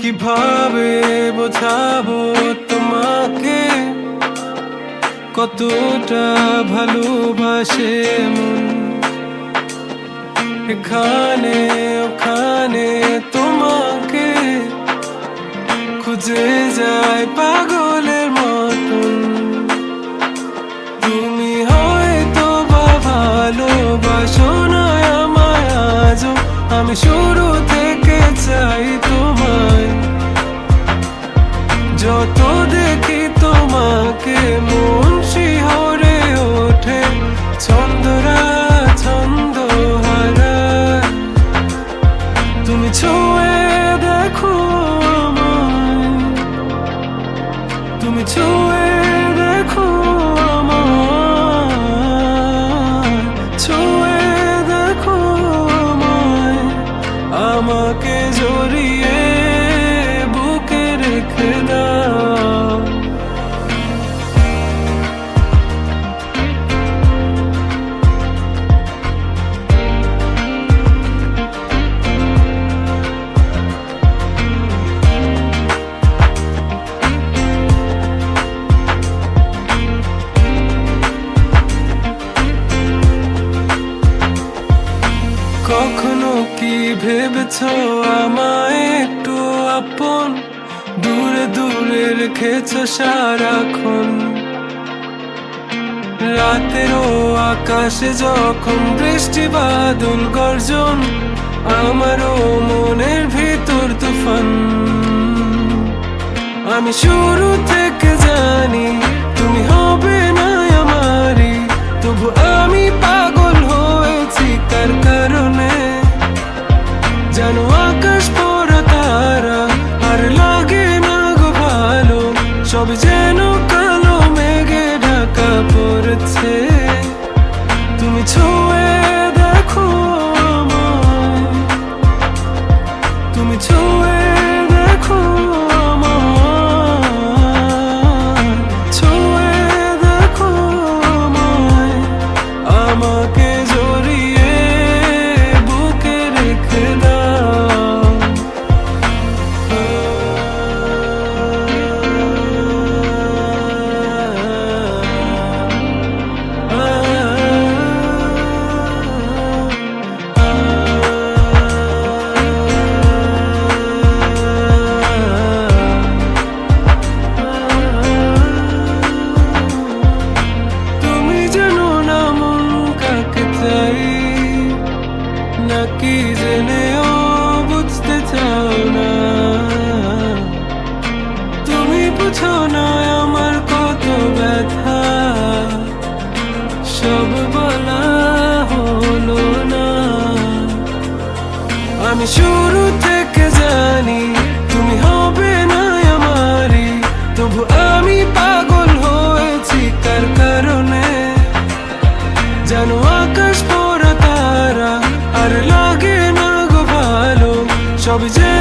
কিভাবে বোঝাবো তোমাকে কতটা ভালোবাসে মন। এখানে ওখানে তোমাকে খুঁজে যায় পাগলের মতন। তুমি হয়তো বা ভালোবাসো না আমায় আজও, আমি শুরু থেকে চাই তোমায়। যত দেখি তোমাকে মন শিহরে ওঠে, ছন্দরা ছন্দ হারায়। তুমি ছুঁয়ে দেখো আমায়, তুমি ছুঁয়ে দেখো আমায়, ছুঁয়ে দেখো আমায়। আমাকে জড়িয়ে বুকে রেখে দাও। কখনো কি ভেবেছো আমায় একটু আপন, দূরে দূরে রেখেছো সারাক্ষণ। রাতেরও আকাশে যখন বৃষ্টি বাদল গর্জন, আমারও মনের ভিতর তুফান। আমি শুরু থেকে জানি তুমি হবে না আমারই, তবু আমি পাগল হয়েছি কার কারণে। জানো আকাশ পড়া তারা আর লাগে না গো ভালো, সব যেন কালো মেঘে ঢাকা পড়েছে। তুমি ছুঁয়ে দেখো আমায়, তুমি ছুঁয়ে দেখো আমায়, ছুঁয়ে দেখো আমায়। আমাকে জড়িয়ে বুকে রেখে দাও। তুমি জানো না মন কাকে চাই, নাকি জেনেও বুঝতে চাও না। তুমি বুঝো না আমার কত ব্যথা, সব বলা হলো না। আমি শুরু থেকে জানি তুমি হবে না আমারই, তবু আমি পাগল হয়েছি কার কারণে। জানো আকাশ পড়া তারা আর লাগে না গো ভালো, সব যে